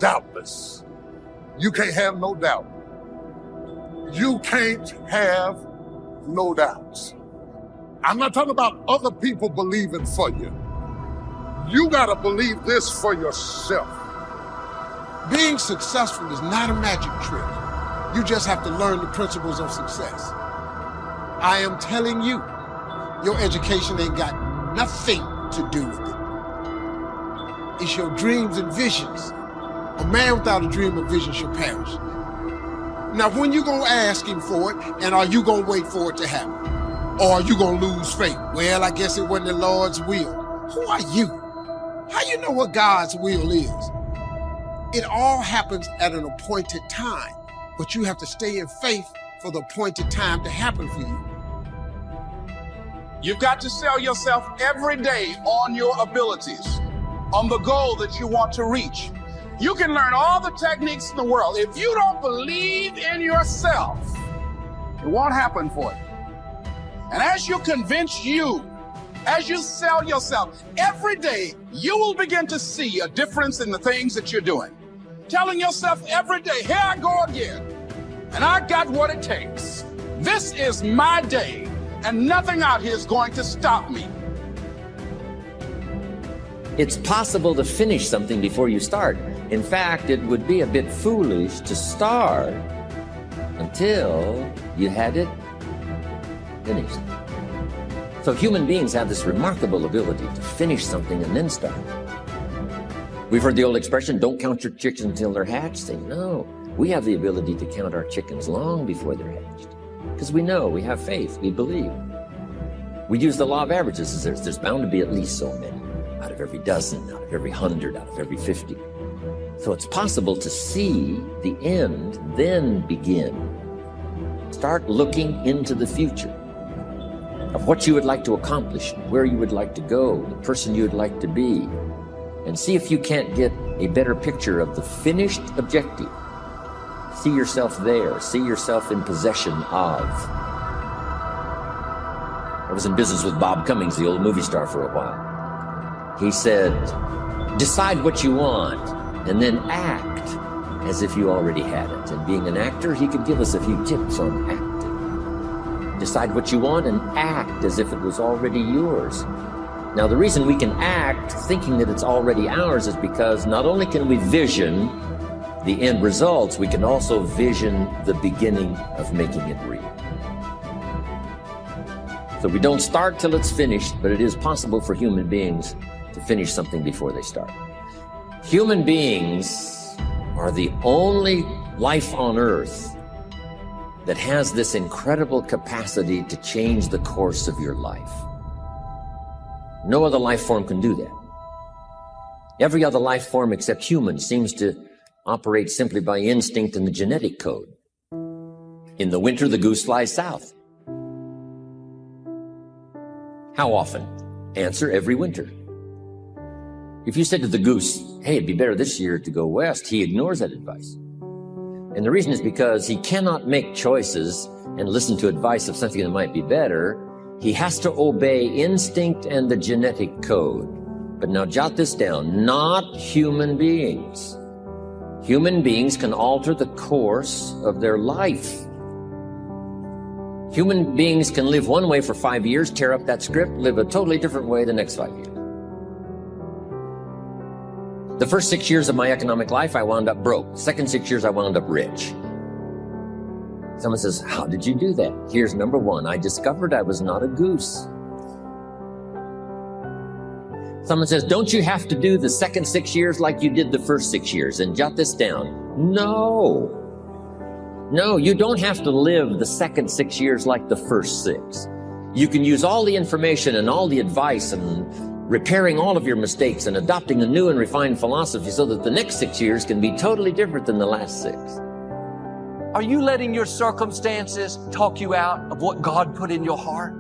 doubtless. You can't have no doubt. You can't have no doubts. I'm not talking about other people believing for you. You got to believe this for yourself. Being successful is not a magic trick. You just have to learn the principles of success. I am telling you, your education ain't got nothing to do with it. It's your dreams and visions. A man without a dream or vision shall perish. Now, when you gonna ask him for it, and are you gonna wait for it to happen? Or are you gonna lose faith? Well, I guess it wasn't the Lord's will. Who are you? How you know what God's will is? It all happens at an appointed time, but you have to stay in faith for the appointed time to happen for you. You've got to sell yourself every day on your abilities, on the goal that you want to reach. You can learn all the techniques in the world. If you don't believe in yourself, it won't happen for you. And as you convince you, as you sell yourself, every day you will begin to see a difference in the things that you're doing. Telling yourself every day, here I go again, and I got what it takes. This is my day, and nothing out here is going to stop me. It's possible to finish something before you start. In fact, it would be a bit foolish to start until you had it finished. So human beings have this remarkable ability to finish something and then start. We've heard the old expression, don't count your chickens until they're hatched. Say, no, we have the ability to count our chickens long before they're hatched. Because we know, we have faith, we believe. We use the law of averages. There's bound to be at least so many. Out of every dozen, out of every 100, out of every 50. So it's possible to see the end, then begin. Start looking into the future of what you would like to accomplish, where you would like to go, the person you would like to be, and see if you can't get a better picture of the finished objective. See yourself there, see yourself in possession of. I was in business with Bob Cummings, the old movie star, for a while. He said, decide what you want and then act as if you already had it. And being an actor, he could give us a few tips on acting. Decide what you want and act as if it was already yours. Now, the reason we can act thinking that it's already ours is because not only can we vision the end results, we can also vision the beginning of making it real. So we don't start till it's finished, but it is possible for human beings to finish something before they start. Human beings are the only life on earth that has this incredible capacity to change the course of your life. No other life form can do that. Every other life form except humans seems to operate simply by instinct and the genetic code. In the winter, the goose flies south. How often? Answer, every winter. If you said to the goose, hey, it'd be better this year to go west, he ignores that advice. And the reason is because he cannot make choices and listen to advice of something that might be better. He has to obey instinct and the genetic code. But now jot this down, not human beings. Human beings can alter the course of their life. Human beings can live one way for 5 years, tear up that script, live a totally different way the next 5 years. The first 6 years of my economic life, I wound up broke. The second 6 years, I wound up rich. Someone says, how did you do that? Here's number one. I discovered I was not a goose. Someone says, don't you have to do the second 6 years like you did the first 6 years? And jot this down. No. No, you don't have to live the second 6 years like the first 6. You can use all the information and all the advice and repairing all of your mistakes and adopting a new and refined philosophy so that the next 6 years can be totally different than the last 6. Are you letting your circumstances talk you out of what God put in your heart?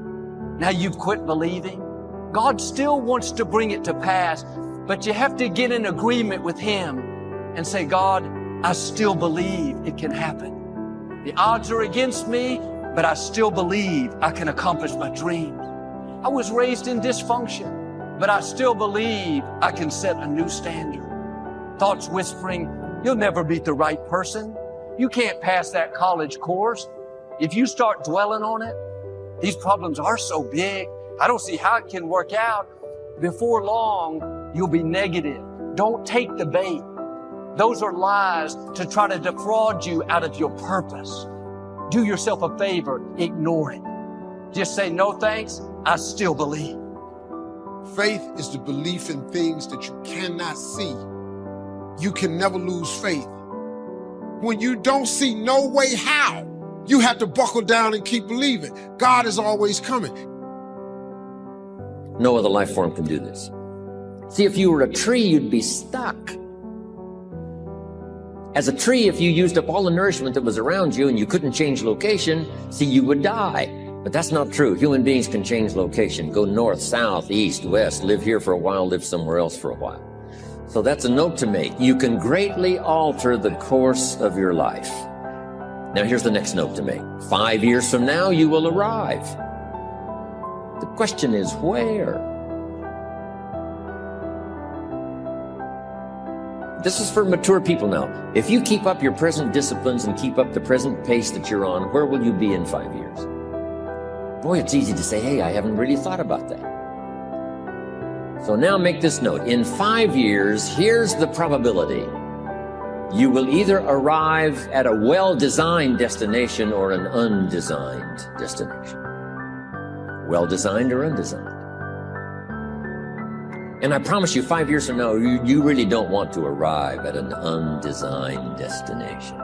Now you've quit believing? God still wants to bring it to pass, but you have to get in agreement with Him and say, God, I still believe it can happen. The odds are against me, but I still believe I can accomplish my dreams. I was raised in dysfunction, but I still believe I can set a new standard. Thoughts whispering, You'll never meet the right person. You can't pass that college course. If you start dwelling on it, these problems are so big. I don't see how it can work out. Before long, you'll be negative. Don't take the bait. Those are lies to try to defraud you out of your purpose. Do yourself a favor, ignore it. Just say, no thanks, I still believe. Faith is the belief in things that you cannot see. You can never lose faith. When you don't see no way how, you have to buckle down and keep believing. God is always coming. No other life form can do this. See, if you were a tree, you'd be stuck. As a tree, if you used up all the nourishment that was around you and you couldn't change location, see, you would die. But that's not true. Human beings can change location, go north, south, east, west, live here for a while, live somewhere else for a while. So that's a note to make. You can greatly alter the course of your life. Now here's the next note to make. 5 years from now, you will arrive. The question is where? This is for mature people now. If you keep up your present disciplines and keep up the present pace that you're on, where will you be in 5 years? Boy, it's easy to say, hey, I haven't really thought about that. So now make this note. In 5 years, here's the probability. You will either arrive at a well-designed destination or an undesigned destination. Well-designed or undesigned. And I promise you, 5 years from now, you really don't want to arrive at an undesigned destination.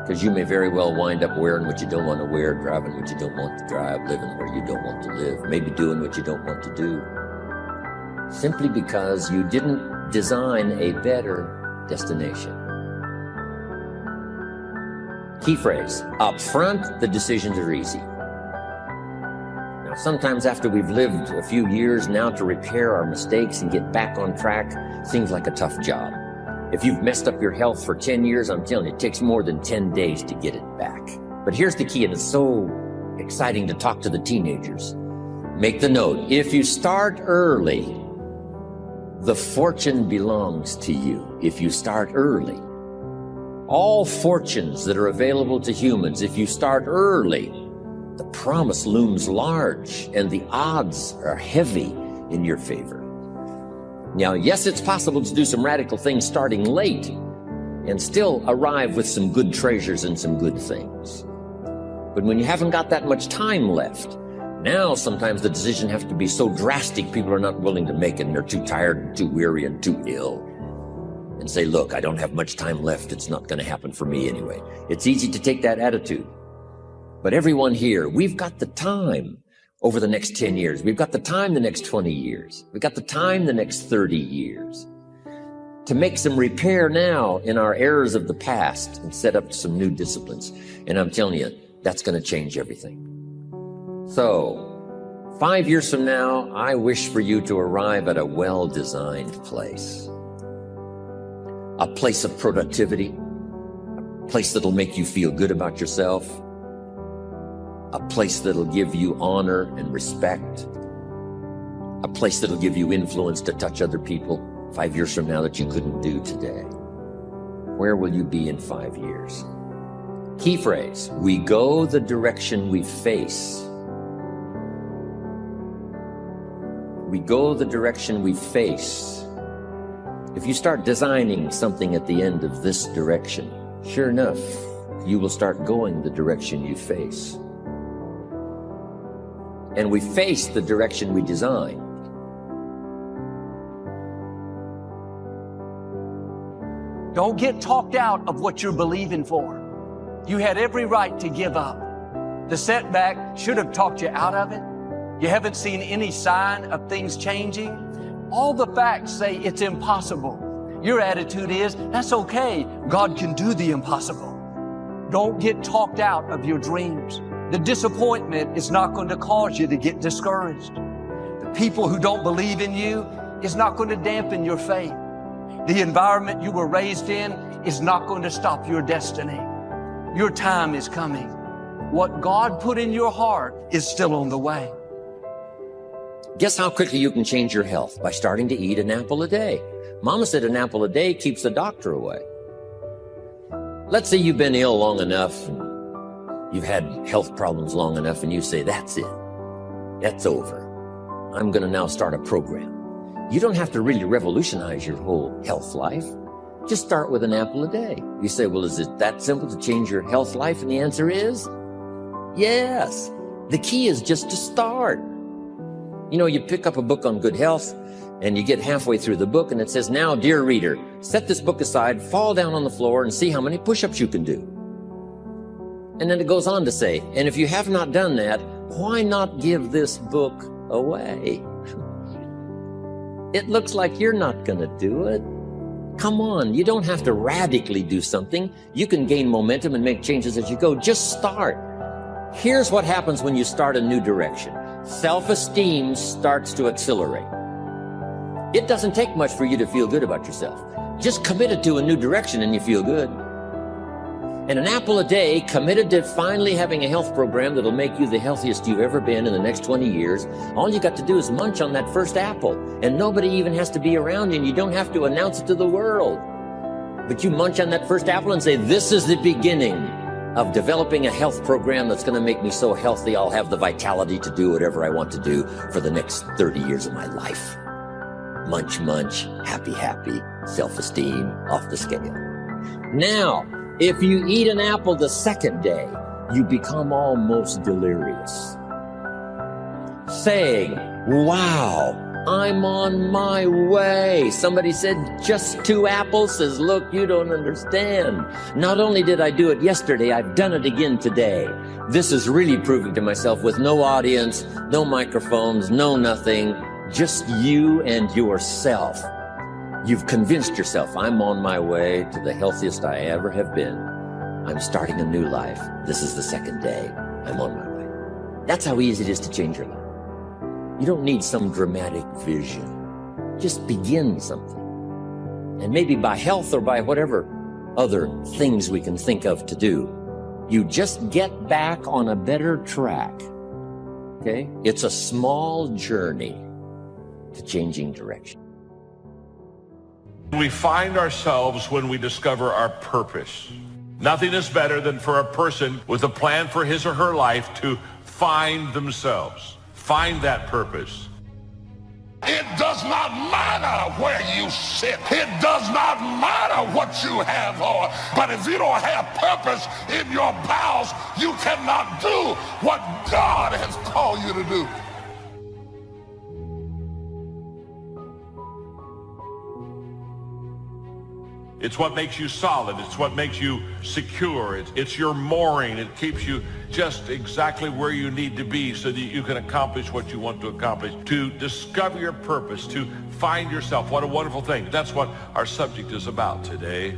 Because you may very well wind up wearing what you don't want to wear, driving what you don't want to drive, living where you don't want to live, maybe doing what you don't want to do. Simply because you didn't design a better destination. Key phrase, up front, the decisions are easy. Now, sometimes after we've lived a few years now, to repair our mistakes and get back on track seems like a tough job. If you've messed up your health for 10 years, I'm telling you, it takes more than 10 days to get it back. But here's the key, and it's so exciting to talk to the teenagers. Make the note, if you start early, the fortune belongs to you. If you start early. All fortunes that are available to humans, if you start early, the promise looms large and the odds are heavy in your favor. Now, yes, it's possible to do some radical things starting late and still arrive with some good treasures and some good things. But when you haven't got that much time left, now sometimes the decision has to be so drastic, people are not willing to make it and they're too tired and too weary and too ill. And say, look, I don't have much time left. It's not going to happen for me anyway. It's easy to take that attitude. But everyone here, we've got the time over the next 10 years. We've got the time the next 20 years. We've got the time the next 30 years to make some repair now in our errors of the past and set up some new disciplines. And I'm telling you, that's going to change everything. So, 5 years from now, I wish for you to arrive at a well-designed place. A place of productivity, a place that'll make you feel good about yourself, a place that'll give you honor and respect, a place that'll give you influence to touch other people 5 years from now that you couldn't do today. Where will you be in 5 years? Key phrase, we go the direction we face. We go the direction we face. If you start designing something at the end of this direction, sure enough, you will start going the direction you face. And we face the direction we design. Don't get talked out of what you're believing for. You had every right to give up. The setback should have talked you out of it. You haven't seen any sign of things changing. All the facts say it's impossible. Your attitude is, that's okay. God can do the impossible. Don't get talked out of your dreams. The disappointment is not going to cause you to get discouraged. The people who don't believe in you is not going to dampen your faith. The environment you were raised in is not going to stop your destiny. Your time is coming. What God put in your heart is still on the way. Guess how quickly you can change your health? By starting to eat an apple a day. Mama said an apple a day keeps the doctor away. Let's say you've been ill long enough, and you've had health problems long enough, and you say, that's it. That's over. I'm going to now start a program. You don't have to really revolutionize your whole health life. Just start with an apple a day. You say, well, is it that simple to change your health life? And the answer is yes. The key is just to start. You know, you pick up a book on good health and you get halfway through the book and it says, now, dear reader, set this book aside, fall down on the floor and see how many push-ups you can do. And then it goes on to say, and if you have not done that, why not give this book away? It looks like you're not going to do it. Come on, you don't have to radically do something. You can gain momentum and make changes as you go. Just start. Here's what happens when you start a new direction. Self-esteem starts to accelerate. It doesn't take much for you to feel good about yourself. Just committed to a new direction and you feel good. And an apple a day, committed to finally having a health program that'll make you the healthiest you've ever been in the next 20 years. All you got to do is munch on that first apple, and nobody even has to be around you, and you don't have to announce it to the world. But you munch on that first apple and say, this is the beginning of developing a health program that's going to make me so healthy I'll have the vitality to do whatever I want to do for the next 30 years of my life. Munch, munch, happy, happy, self-esteem off the scale. Now, if you eat an apple the second day, you become almost delirious, saying, wow, I'm on my way. Somebody said, just 2 apples? Says, look, you don't understand. Not only did I do it yesterday, I've done it again today. This is really proving to myself with no audience, no microphones, no nothing, just you and yourself. You've convinced yourself, I'm on my way to the healthiest I ever have been. I'm starting a new life. This is the second day. I'm on my way. That's how easy it is to change your life. You don't need some dramatic vision. Just begin something. And maybe by health or by whatever other things we can think of to do, you just get back on a better track. Okay? It's a small journey to changing direction. We find ourselves when we discover our purpose. Nothing is better than for a person with a plan for his or her life to find themselves, find that purpose. It does not matter where you sit. It does not matter what you have on. But if you don't have purpose in your bowels, you cannot do what God has called you to do. It's what makes you solid. It's what makes you secure. It's your mooring. It keeps you just exactly where you need to be so that you can accomplish what you want to accomplish. To discover your purpose, to find yourself. What a wonderful thing. That's what our subject is about today.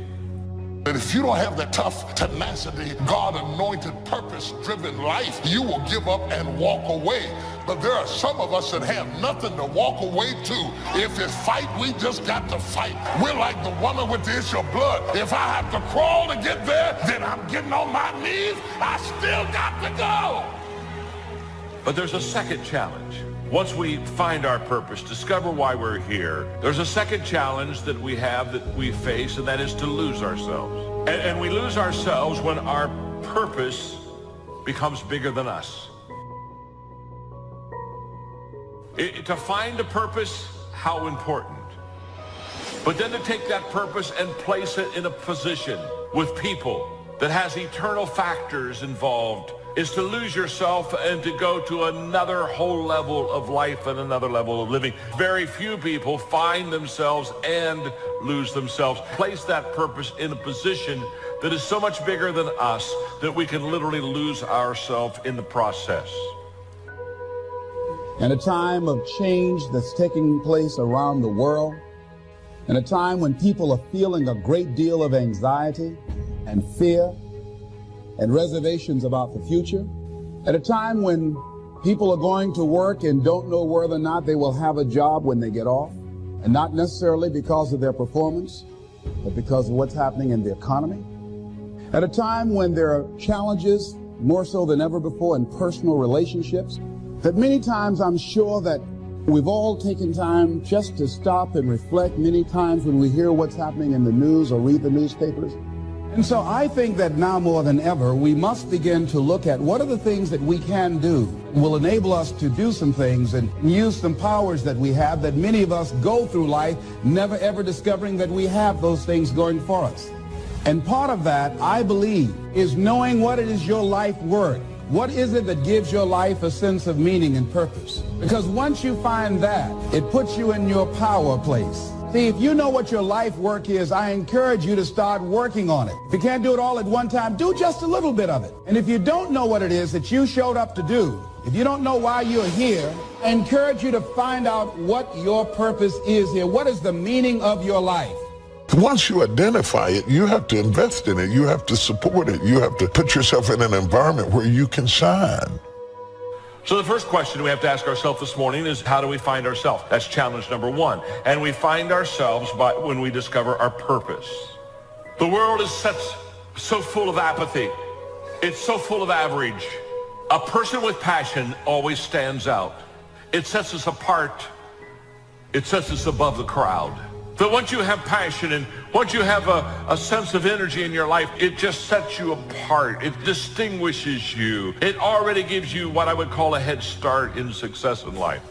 But if you don't have the tough tenacity, God-anointed, purpose-driven life, you will give up and walk away. But there are some of us that have nothing to walk away to. If it's fight, we just got to fight. We're like the woman with the issue of blood. If I have to crawl to get there, then I'm getting on my knees. I still got to go. But there's a second challenge. Once we find our purpose, discover why we're here, there's a second challenge that we have, that we face, and that is to lose ourselves. And we lose ourselves when our purpose becomes bigger than us. To find a purpose, how important. But then to take that purpose and place it in a position with people that has eternal factors involved is to lose yourself and to go to another whole level of life and another level of living. Very few people find themselves and lose themselves. Place that purpose in a position that is so much bigger than us that we can literally lose ourselves in the process. In a time of change that's taking place around the world, in a time when people are feeling a great deal of anxiety and fear and reservations about the future, at a time when people are going to work and don't know whether or not they will have a job when they get off, and not necessarily because of their performance, but because of what's happening in the economy, at a time when there are challenges more so than ever before in personal relationships, that many times I'm sure that We've all taken time just to stop and reflect many times when we hear what's happening in the news or read the newspapers. And so I think that now more than ever, we must begin to look at what are the things that we can do will enable us to do some things and use some powers that we have that many of us go through life never ever discovering that we have those things going for us. And part of that, I believe, is knowing what it is your life worth. What is it that gives your life a sense of meaning and purpose? Because once you find that, it puts you in your power place. See, if you know what your life work is, I encourage you to start working on it. If you can't do it all at one time, do just a little bit of it. And if you don't know what it is that you showed up to do, if you don't know why you're here, I encourage you to find out what your purpose is here. What is the meaning of your life? Once you identify it, you have to invest in it. You have to support it. You have to put yourself in an environment where you can shine. So the first question we have to ask ourselves this morning is, how do we find ourselves? That's challenge number one. And we find ourselves when we discover our purpose. The world is so full of apathy. It's so full of average. A person with passion always stands out. It sets us apart. It sets us above the crowd. That once you have passion and once you have a sense of energy in your life, it just sets you apart. It distinguishes you. It already gives you what I would call a head start in success in life.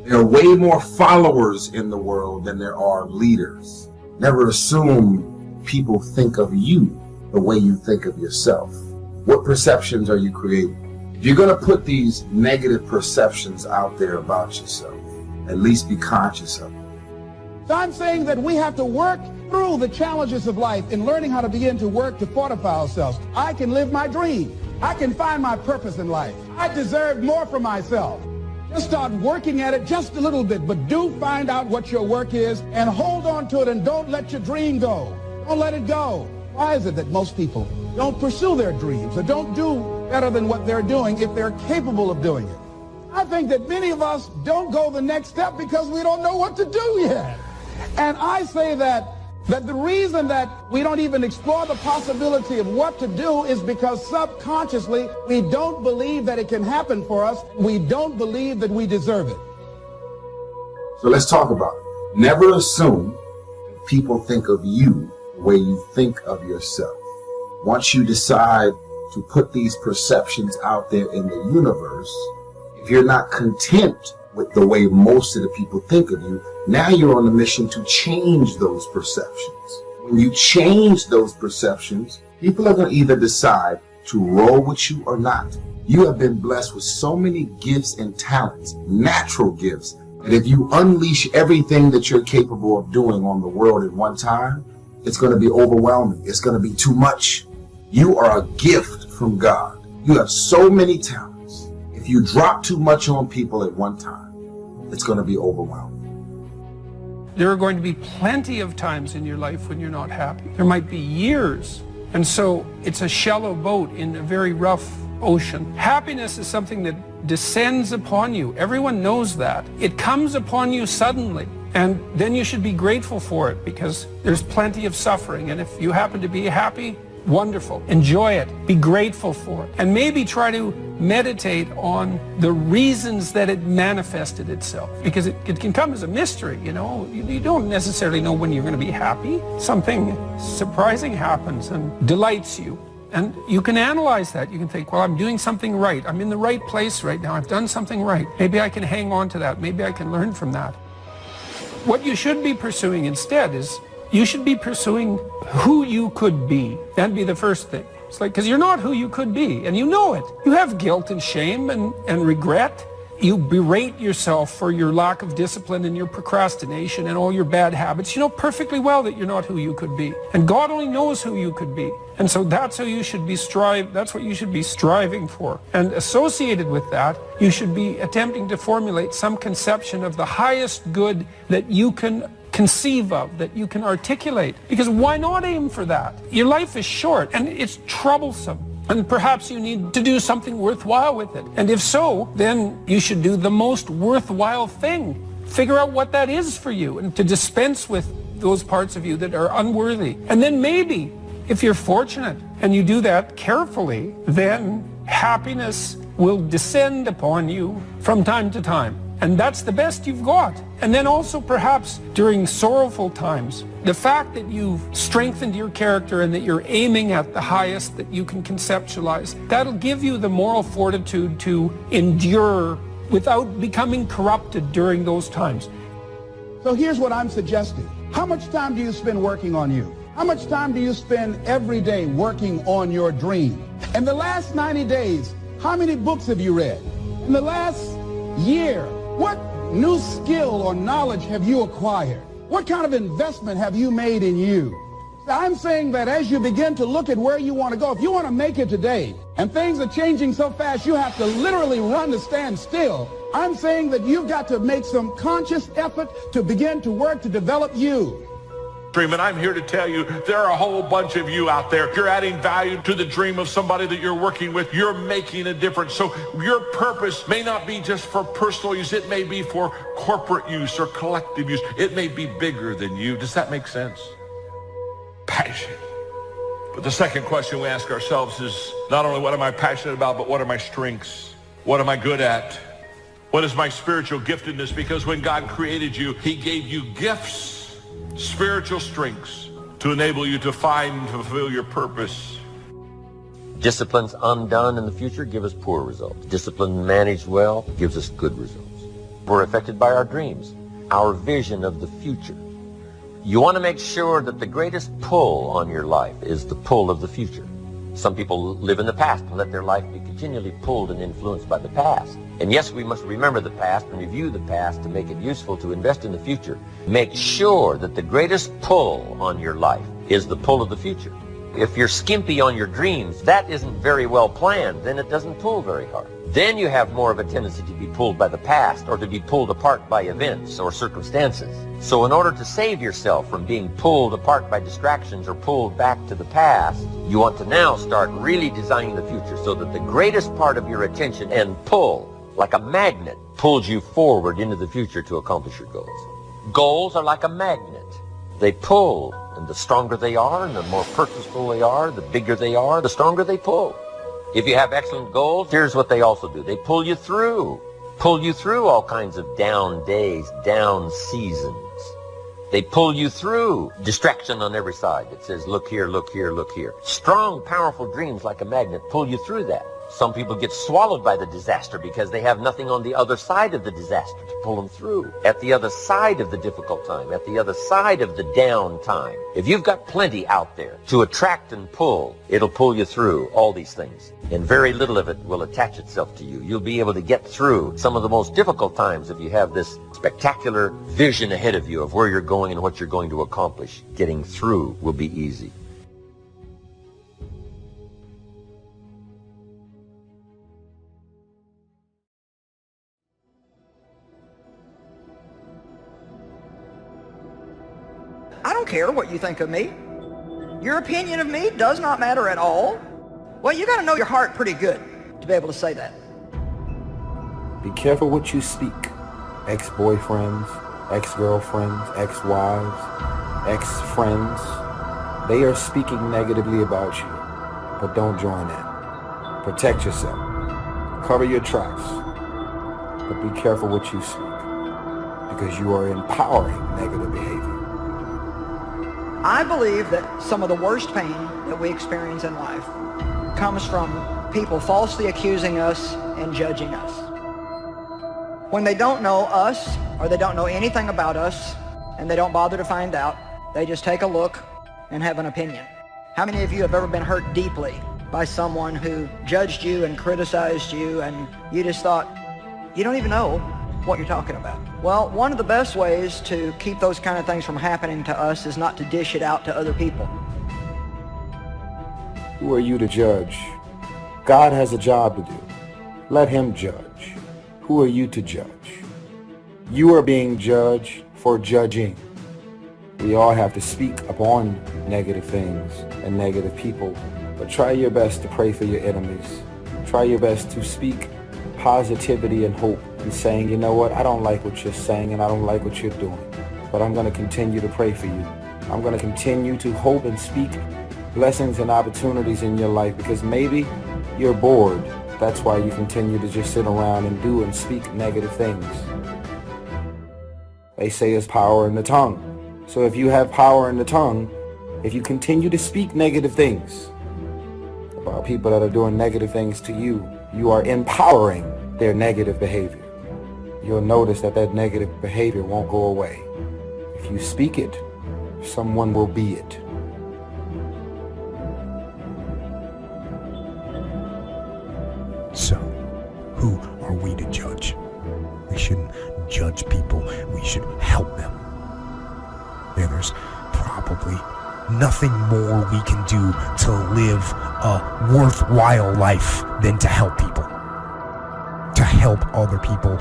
There are way more followers in the world than there are leaders. Never assume people think of you the way you think of yourself. What perceptions are you creating? If you're going to put these negative perceptions out there about yourself, at least be conscious of them. So I'm saying that we have to work through the challenges of life in learning how to begin to work to fortify ourselves. I can live my dream. I can find my purpose in life. I deserve more for myself. Just start working at it just a little bit, but do find out what your work is and hold on to it and don't let your dream go. Don't let it go. Why is it that most people don't pursue their dreams or don't do better than what they're doing if they're capable of doing it? I think that many of us don't go the next step because we don't know what to do yet. And I say that the reason that we don't even explore the possibility of what to do is because subconsciously we don't believe that it can happen for us. We don't believe that we deserve it. So let's talk about it. Never assume people think of you the way you think of yourself. Once you decide to put these perceptions out there in the universe, if you're not content with the way most of the people think of you, now you're on a mission to change those perceptions. When you change those perceptions, people are going to either decide to roll with you or not. You have been blessed with so many gifts and talents, natural gifts, that if you unleash everything that you're capable of doing on the world at one time, it's going to be overwhelming. It's going to be too much. You are a gift from God. You have so many talents. If you drop too much on people at one time, it's going to be overwhelming. There are going to be plenty of times in your life when you're not happy. There might be years. And so it's a shallow boat in a very rough ocean. Happiness is something that descends upon you. Everyone knows that. It comes upon you suddenly. And then you should be grateful for it because there's plenty of suffering. And if you happen to be happy, wonderful. Enjoy it. Be grateful for it. And maybe try to meditate on the reasons that it manifested itself. Because it can come as a mystery, you know. You don't necessarily know when you're going to be happy. Something surprising happens and delights you. And you can analyze that. You can think, well, I'm doing something right. I'm in the right place right now. I've done something right. Maybe I can hang on to that. Maybe I can learn from that. What you should be pursuing instead is you should be pursuing who you could be. That'd be the first thing. It's like, because you're not who you could be, and you know it. You have guilt and shame and regret. You berate yourself for your lack of discipline and your procrastination and all your bad habits. You know perfectly well that you're not who you could be. And God only knows who you could be. And so that's how you should be that's what you should be striving for. And associated with that, you should be attempting to formulate some conception of the highest good that you can conceive of, that you can articulate. Because why not aim for that? Your life is short and it's troublesome. And perhaps you need to do something worthwhile with it. And if so, then you should do the most worthwhile thing. Figure out what that is for you and to dispense with those parts of you that are unworthy. And then maybe, if you're fortunate and you do that carefully, then happiness will descend upon you from time to time. And that's the best you've got. And then also perhaps during sorrowful times, the fact that you've strengthened your character and that you're aiming at the highest that you can conceptualize, that'll give you the moral fortitude to endure without becoming corrupted during those times. So here's what I'm suggesting. How much time do you spend working on you? How much time do you spend every day working on your dream? In the last 90 days, how many books have you read? In the last year, what new skill or knowledge have you acquired? What kind of investment have you made in you? I'm saying that as you begin to look at where you want to go, if you want to make it today, and things are changing so fast you have to literally run to stand still, I'm saying that you've got to make some conscious effort to begin to work to develop you. Dream, and I'm here to tell you there are a whole bunch of you out there. You're adding value to the dream of somebody that you're working with. You're making a difference. So your purpose may not be just for personal use. It may be for corporate use or collective use. It may be bigger than you. Does that make sense? Passion. But the second question we ask ourselves is not only what am I passionate about, but what are my strengths? What am I good at? What is my spiritual giftedness? Because when God created you, he gave you gifts, spiritual strengths to enable you to find and fulfill your purpose. Disciplines undone in the future give us poor results. Discipline managed well gives us good results. We're affected by our dreams, our vision of the future. You want to make sure that the greatest pull on your life is the pull of the future. Some people live in the past and let their life be continually pulled and influenced by the past. And yes, we must remember the past and review the past to make it useful to invest in the future. Make sure that the greatest pull on your life is the pull of the future. If you're skimpy on your dreams, that isn't very well planned, then it doesn't pull very hard. Then you have more of a tendency to be pulled by the past or to be pulled apart by events or circumstances. So in order to save yourself from being pulled apart by distractions or pulled back to the past, you want to now start really designing the future so that the greatest part of your attention and pull, like a magnet, pulls you forward into the future to accomplish your goals. Goals are like a magnet. They pull, and the stronger they are and the more purposeful they are, the bigger they are, the stronger they pull. If you have excellent goals, here's what they also do. They pull you through all kinds of down days, down seasons. They pull you through distraction on every side that says, look here, look here, look here. Strong, powerful dreams like a magnet pull you through that. Some people get swallowed by the disaster because they have nothing on the other side of the disaster to pull them through. At the other side of the difficult time, at the other side of the down time. If you've got plenty out there to attract and pull, it'll pull you through all these things. And very little of it will attach itself to you. You'll be able to get through some of the most difficult times if you have this spectacular vision ahead of you of where you're going and what you're going to accomplish. Getting through will be easy. I don't care what you think of me. Your opinion of me does not matter at all. Well, you got to know your heart pretty good to be able to say that. Be careful what you speak. Ex-boyfriends, ex-girlfriends, ex-wives, ex-friends. They are speaking negatively about you, but don't join in. Protect yourself. Cover your tracks. But be careful what you speak, because you are empowering negative behavior. I believe that some of the worst pain that we experience in life comes from people falsely accusing us and judging us. When they don't know us, or they don't know anything about us, and they don't bother to find out, they just take a look and have an opinion. How many of you have ever been hurt deeply by someone who judged you and criticized you, and you just thought, you don't even know what you're talking about? Well, one of the best ways to keep those kind of things from happening to us is not to dish it out to other people. Who are you to judge? God has a job to do. Let him judge. Who are you to judge? You are being judged for judging. We all have to speak upon negative things and negative people, but try your best to pray for your enemies. Try your best to speak positivity and hope and saying, you know what, I don't like what you're saying and I don't like what you're doing, but I'm going to continue to pray for you. I'm going to continue to hope and speak blessings and opportunities in your life, because maybe you're bored That's why you continue to just sit around and do and speak negative things. They say there's power in the tongue. So if you have power in the tongue, if you continue to speak negative things about people that are doing negative things to you, you are empowering their negative behavior. You'll notice that that negative behavior won't go away. If you speak it, someone will be it. So, who are we to judge? We shouldn't judge people. We should help them. There's probably nothing more we can do to live a worthwhile life than to help people. To help other people.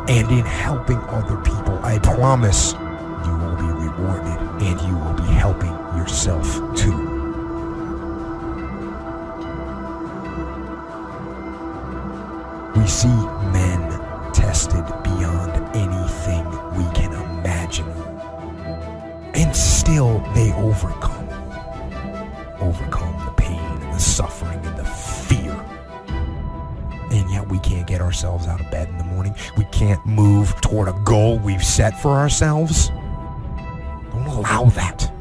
And in helping other people, I promise you will be rewarded and you will be helping yourself too. We see men tested beyond anything we can imagine. And still they overcome the pain and the suffering and the fear. And yet we can't get ourselves out of bed in the morning. We can't move toward a goal we've set for ourselves. Don't allow that.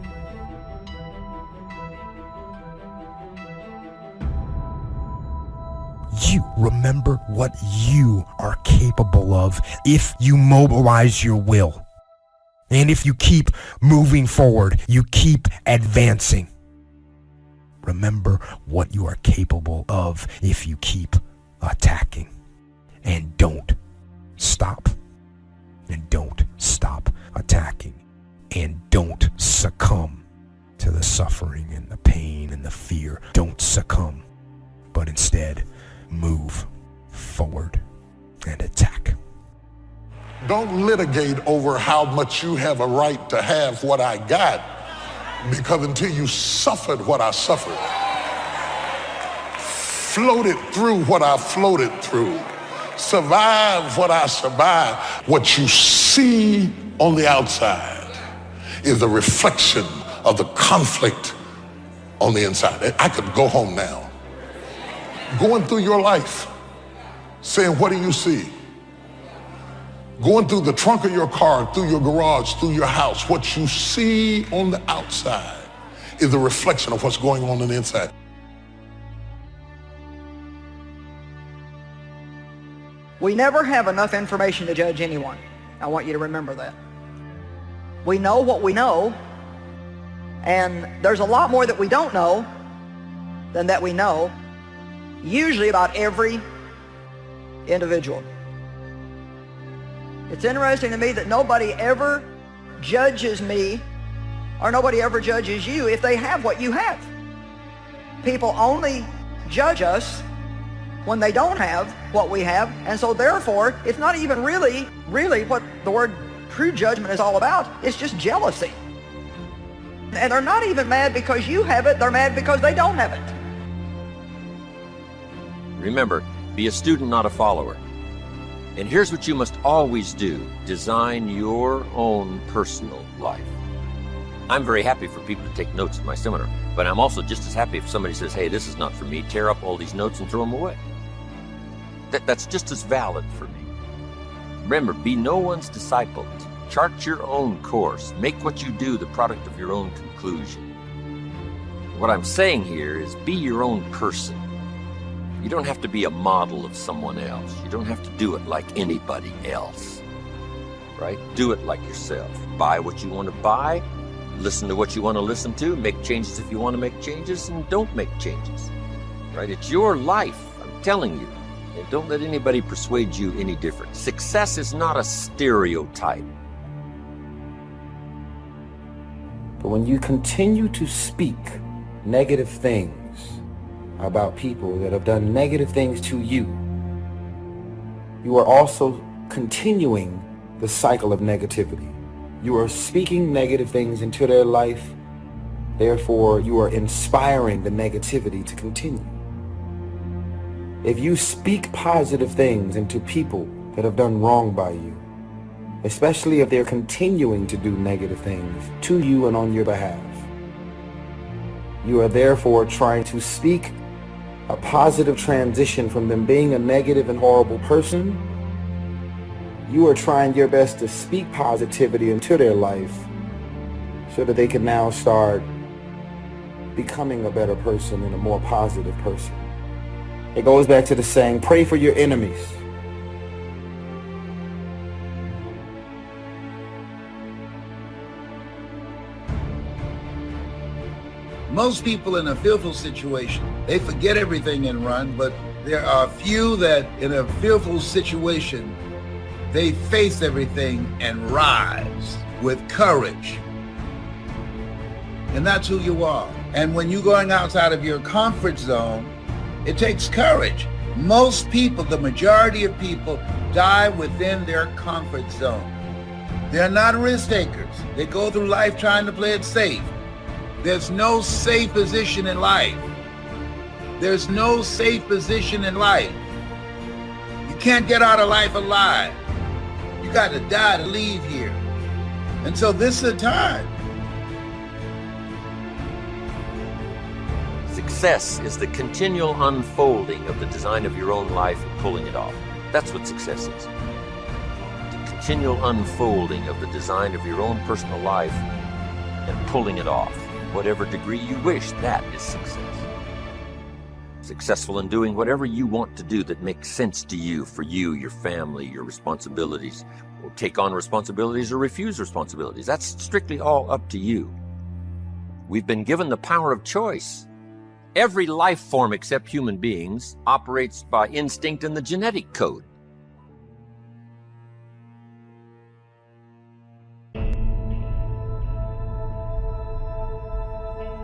You remember what you are capable of if you mobilize your will. And if you keep moving forward, you keep advancing. Remember what you are capable of if you keep attacking. And don't stop. And don't stop attacking. And don't succumb to the suffering and the pain and the fear. Don't succumb, but instead move forward and attack. Don't litigate over how much you have a right to have what I got, because until you suffered what I suffered, floated through what I floated through, survived what I survived, what you see on the outside is a reflection of the conflict on the inside. I could go home now. Going through your life, saying, what do you see? Going through the trunk of your car, through your garage, through your house, what you see on the outside is a reflection of what's going on the inside. We never have enough information to judge anyone. I want you to remember that. We know what we know, and there's a lot more that we don't know than that we know, usually about every individual. It's interesting to me that nobody ever judges me or nobody ever judges you if they have what you have. People only judge us when they don't have what we have, and so therefore it's not even really what the word true judgment is all about. It's just jealousy. And they're not even mad because you have it, they're mad because they don't have it. Remember, be a student, not a follower. And here's what you must always do. Design your own personal life. I'm very happy for people to take notes at my seminar, but I'm also just as happy if somebody says, hey, this is not for me, tear up all these notes and throw them away. That's just as valid for me. Remember, be no one's disciple. Chart your own course. Make what you do the product of your own conclusion. What I'm saying here is be your own person. You don't have to be a model of someone else. You don't have to do it like anybody else, right? Do it like yourself. Buy what you want to buy, listen to what you want to listen to, make changes if you want to make changes, and don't make changes, right? It's your life, I'm telling you. And don't let anybody persuade you any different. Success is not a stereotype. But when you continue to speak negative things about people that have done negative things to you, you are also continuing the cycle of negativity. You are speaking negative things into their life. Therefore, you are inspiring the negativity to continue. If you speak positive things into people that have done wrong by you, especially if they're continuing to do negative things to you and on your behalf, you are therefore trying to speak a positive transition from them being a negative and horrible person, you are trying your best to speak positivity into their life so that they can now start becoming a better person and a more positive person. It goes back to the saying, pray for your enemies. Most people in a fearful situation, they forget everything and run, but there are few that in a fearful situation, they face everything and rise with courage. And that's who you are. And when you're going outside of your comfort zone, it takes courage. Most people, the majority of people, die within their comfort zone. They're not risk takers. They go through life trying to play it safe. There's no safe position in life. There's no safe position in life. You can't get out of life alive. You got to die to leave here. And so this is a time. Success is the continual unfolding of the design of your own life and pulling it off. That's what success is. The continual unfolding of the design of your own personal life and pulling it off. Whatever degree you wish, that is success. Successful in doing whatever you want to do that makes sense to you, for you, your family, your responsibilities, or take on responsibilities or refuse responsibilities. That's strictly all up to you. We've been given the power of choice. Every life form except human beings operates by instinct in the genetic code.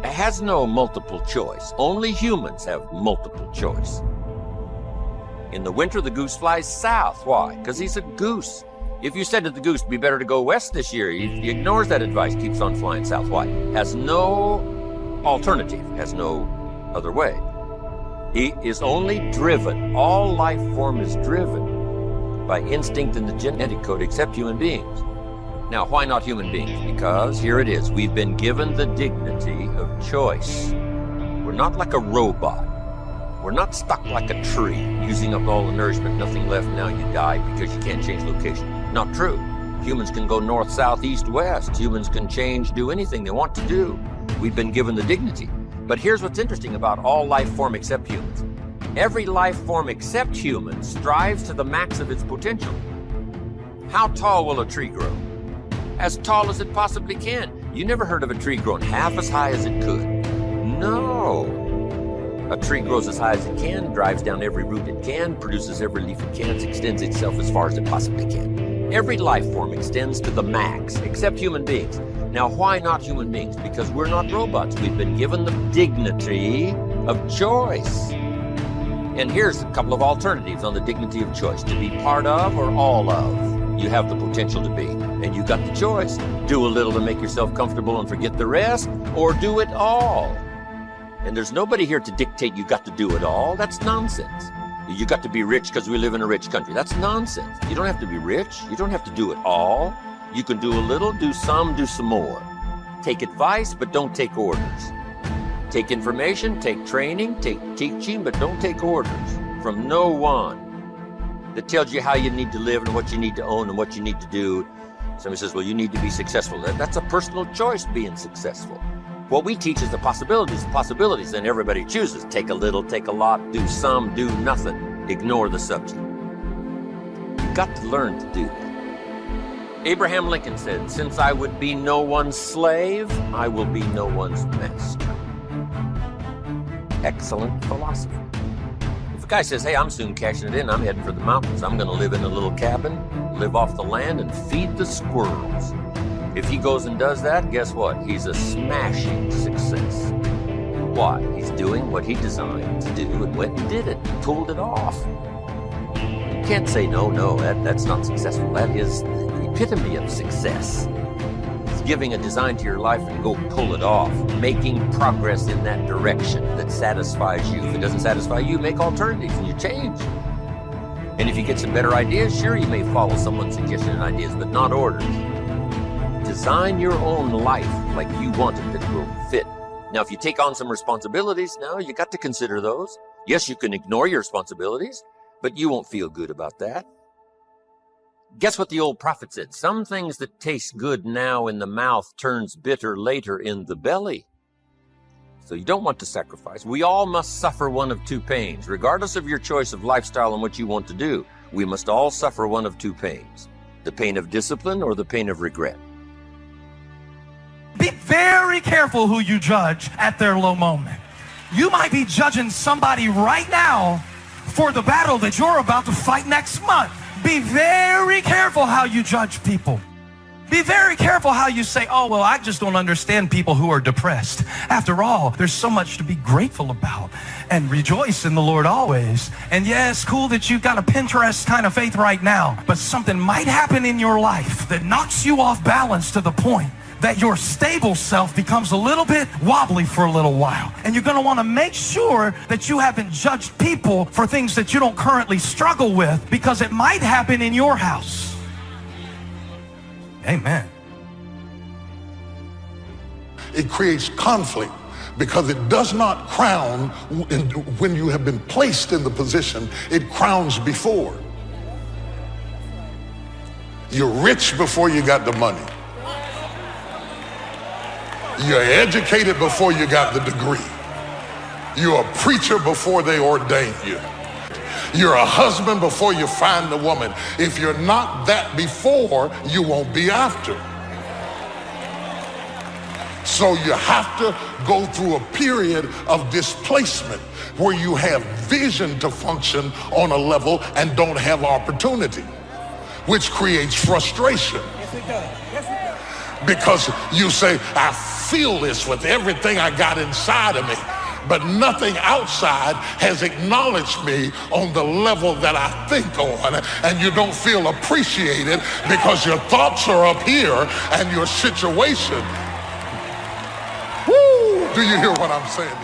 It has no multiple choice. Only humans have multiple choice. In the winter, the goose flies south. Why? Because he's a goose. If you said to the goose, it'd be better to go west this year, he ignores that advice, keeps on flying south. Why? Has no alternative, has no other way. He is only driven. All life form is driven by instinct in the genetic code except human beings. Now, why not human beings? Because here it is. We've been given the dignity of choice. We're not like a robot. We're not stuck like a tree, using up all the nourishment, nothing left, now you die because you can't change location. Not true. Humans can go north, south, east, west. Humans can change, do anything they want to do. We've been given the dignity. But here's what's interesting about all life form except humans. Every life form except humans strives to the max of its potential. How tall will a tree grow? As tall as it possibly can. You never heard of a tree growing half as high as it could. No. A tree grows as high as it can, drives down every root it can, produces every leaf it can, extends itself as far as it possibly can. Every life form extends to the max, except human beings. Now, why not human beings? Because we're not robots. We've been given the dignity of choice. And here's a couple of alternatives on the dignity of choice. To be part of or all of. You have the potential to be. And you got the choice. Do a little to make yourself comfortable and forget the rest, or do it all. And there's nobody here to dictate you got to do it all. That's nonsense. You got to be rich because we live in a rich country. That's nonsense. You don't have to be rich. You don't have to do it all. You can do a little, do some more. Take advice, but don't take orders. Take information, take training, take teaching, but don't take orders from no one that tells you how you need to live and what you need to own and what you need to do. Somebody says, well, you need to be successful. That's a personal choice, being successful. What we teach is the possibilities, then everybody chooses. Take a little, take a lot, do some, do nothing. Ignore the subject. You've got to learn to do that. Abraham Lincoln said, since I would be no one's slave, I will be no one's master. Excellent philosophy. If a guy says, hey, I'm soon cashing it in, I'm heading for the mountains, I'm going to live in a little cabin, live off the land, and feed the squirrels. If he goes and does that, guess what? He's a smashing success. Why? He's doing what he designed to do and went and did it, pulled it off. You can't say, no, that's not successful. That is the epitome of success. It's giving a design to your life and go pull it off, making progress in that direction that satisfies you. If it doesn't satisfy you, make alternatives and you change. And if you get some better ideas, sure, you may follow someone's suggestion and ideas, but not orders. Design your own life like you want it that will fit. Now, if you take on some responsibilities, now you got to consider those. Yes, you can ignore your responsibilities, but you won't feel good about that. Guess what the old prophet said? Some things that taste good now in the mouth turns bitter later in the belly. So you don't want to sacrifice. We all must suffer one of two pains. Regardless of your choice of lifestyle and what you want to do, we must all suffer one of two pains. The pain of discipline or the pain of regret. Be very careful who you judge at their low moment. You might be judging somebody right now for the battle that you're about to fight next month. Be very careful how you judge people. Be very careful how you say, oh, well, I just don't understand people who are depressed. After all, there's so much to be grateful about, and rejoice in the Lord always. And yeah, it's cool that you've got a Pinterest kind of faith right now, but something might happen in your life that knocks you off balance to the point that your stable self becomes a little bit wobbly for a little while. And you're going to want to make sure that you haven't judged people for things that you don't currently struggle with, because it might happen in your house. Amen. It creates conflict because it does not crown when you have been placed in the position, it crowns before. You're rich before you got the money. You're educated before you got the degree. You're a preacher before they ordain you. You're a husband before you find the woman. If you're not that before, you won't be after. So you have to go through a period of displacement where you have vision to function on a level and don't have opportunity, which creates frustration. Yes, it does. Yes, it does. Because you say, I feel this with everything I got inside of me, but nothing outside has acknowledged me on the level that I think on, and you don't feel appreciated because your thoughts are up here and your situation. Woo! Do you hear what I'm saying to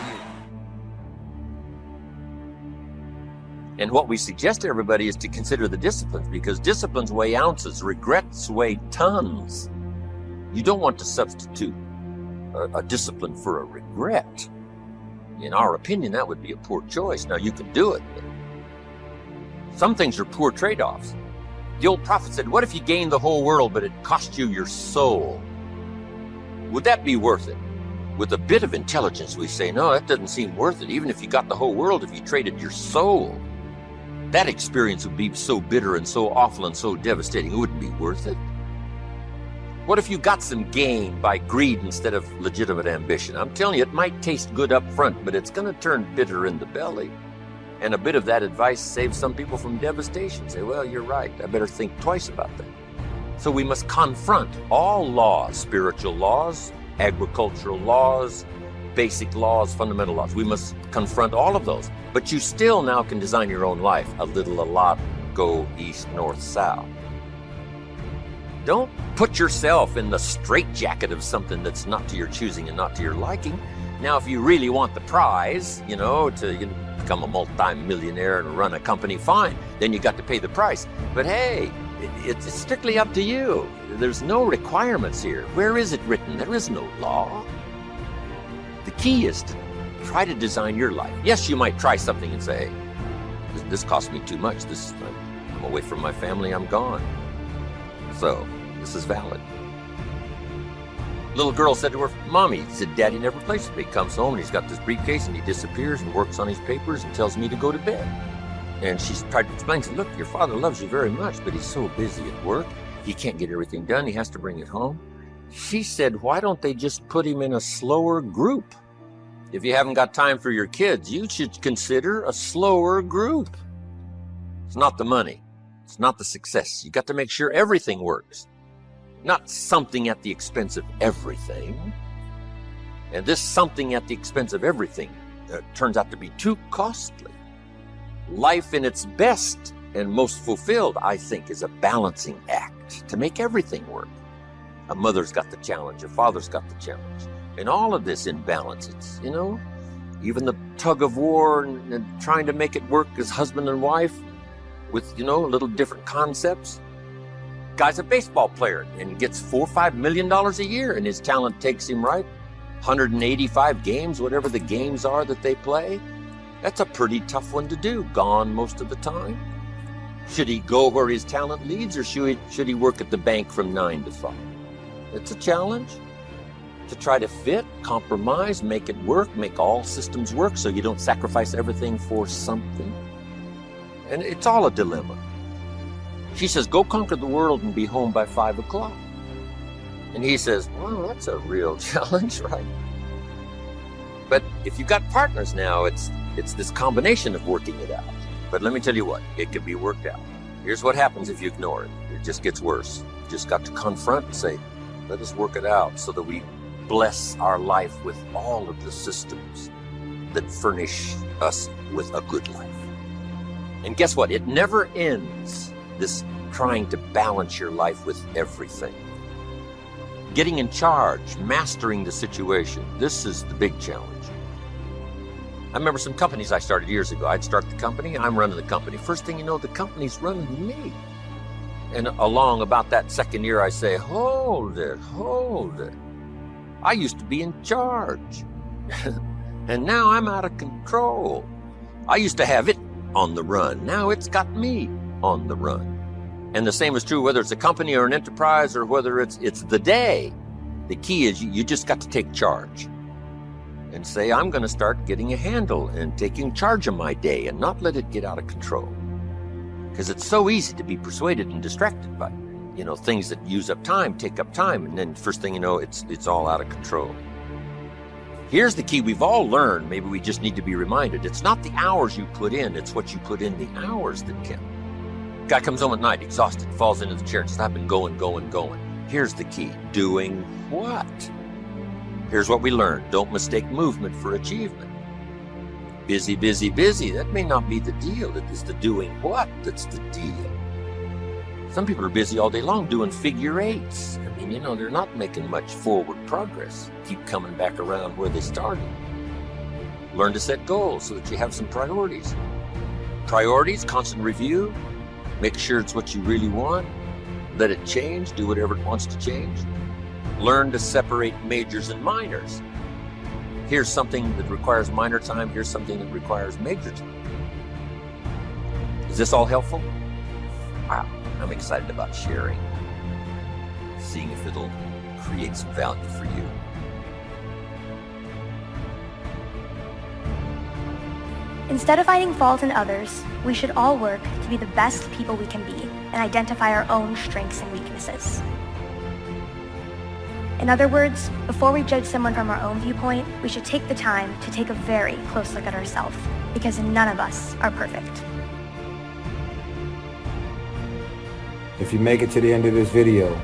you? And what we suggest to everybody is to consider the disciplines, because disciplines weigh ounces, regrets weigh tons. You don't want to substitute a discipline for a regret. In our opinion, that would be a poor choice. Now, you can do it, but some things are poor trade-offs. The old prophet said, what if you gained the whole world, but it cost you your soul? Would that be worth it? With a bit of intelligence, we say, no, that doesn't seem worth it. Even if you got the whole world, if you traded your soul, that experience would be so bitter and so awful and so devastating, it wouldn't be worth it. What if you got some gain by greed instead of legitimate ambition? I'm telling you, it might taste good up front, but it's going to turn bitter in the belly. And a bit of that advice saves some people from devastation. Say, well, you're right. I better think twice about that. So we must confront all laws, spiritual laws, agricultural laws, basic laws, fundamental laws. We must confront all of those. But you still now can design your own life. A little, a lot, go east, north, south. Don't put yourself in the straitjacket of something that's not to your choosing and not to your liking. Now, if you really want the prize, to become a multi-millionaire and run a company, fine. Then you got to pay the price. But hey, it's strictly up to you. There's no requirements here. Where is it written? There is no law. The key is to try to design your life. Yes, you might try something and say, hey, this cost me too much. I'm away from my family, I'm gone. So, this is valid. Little girl said to her mommy, he said, Daddy never plays with me. He comes home and he's got this briefcase and he disappears and works on his papers and tells me to go to bed. And she's tried to explain, said, look, your father loves you very much, but he's so busy at work. He can't get everything done. He has to bring it home. She said, why don't they just put him in a slower group? If you haven't got time for your kids, you should consider a slower group. It's not the money. It's not the success. You got to make sure everything works. Not something at the expense of everything. And this something at the expense of everything turns out to be too costly. Life in its best and most fulfilled, I think, is a balancing act to make everything work. A mother's got the challenge, a father's got the challenge. And all of this in balance, it's, even the tug of war and trying to make it work as husband and wife with, little different concepts. Guy's a baseball player and gets $4 or $5 million a year, and his talent takes him 185 games, whatever the games are that they play. That's a pretty tough one to do, gone most of the time. Should he go where his talent leads, or should he work at the bank from 9 to 5? It's a challenge to try to fit, compromise, make it work, make all systems work so you don't sacrifice everything for something. And it's all a dilemma. She says, go conquer the world and be home by 5 o'clock. And he says, well, that's a real challenge, right? But if you've got partners now, it's this combination of working it out. But let me tell you what, it can be worked out. Here's what happens if you ignore it. It just gets worse. You just got to confront and say, let us work it out so that we bless our life with all of the systems that furnish us with a good life. And guess what? It never ends, this trying to balance your life with everything. Getting in charge, mastering the situation, this is the big challenge. I remember some companies I started years ago. I'd start the company, I'm running the company. First thing you know, the company's running me. And along about that second year, I say, hold it. I used to be in charge. And now I'm out of control. I used to have it on the run. Now it's got me on the run. And the same is true whether it's a company or an enterprise or whether it's the day. The key is you just got to take charge and say, I'm going to start getting a handle and taking charge of my day and not let it get out of control. Because it's so easy to be persuaded and distracted by, things that use up time, take up time, and then first thing you know, it's all out of control. Here's the key we've all learned, maybe we just need to be reminded. It's not the hours you put in, it's what you put in the hours that count. Guy comes home at night, exhausted, falls into the chair, and stop and going. Here's the key, doing what? Here's what we learned, don't mistake movement for achievement. Busy. That may not be the deal. It is the doing what that's the deal. Some people are busy all day long doing figure eights. They're not making much forward progress. Keep coming back around where they started. Learn to set goals so that you have some priorities. Priorities, constant review. Make sure it's what you really want. Let it change. Do whatever it wants to change. Learn to separate majors and minors. Here's something that requires minor time. Here's something that requires major time. Is this all helpful? Wow, I'm excited about sharing. Seeing if it'll create some value for you. Instead of finding fault in others, we should all work to be the best people we can be and identify our own strengths and weaknesses. In other words, before we judge someone from our own viewpoint, we should take the time to take a very close look at ourselves, because none of us are perfect. If you make it to the end of this video,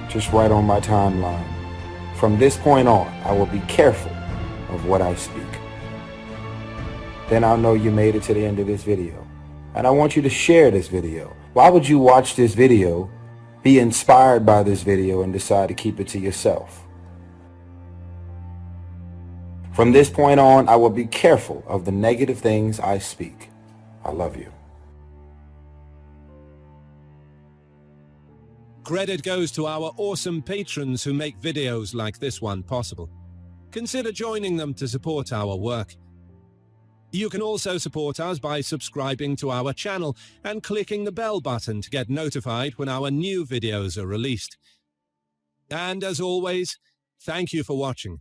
just write on my timeline, from this point on, I will be careful of what I speak. Then I'll know you made it to the end of this video. And I want you to share this video. Why would you watch this video, be inspired by this video, and decide to keep it to yourself? From this point on, I will be careful of the negative things I speak. I love you. Credit goes to our awesome patrons who make videos like this one possible. Consider joining them to support our work. You can also support us by subscribing to our channel and clicking the bell button to get notified when our new videos are released. And as always, thank you for watching.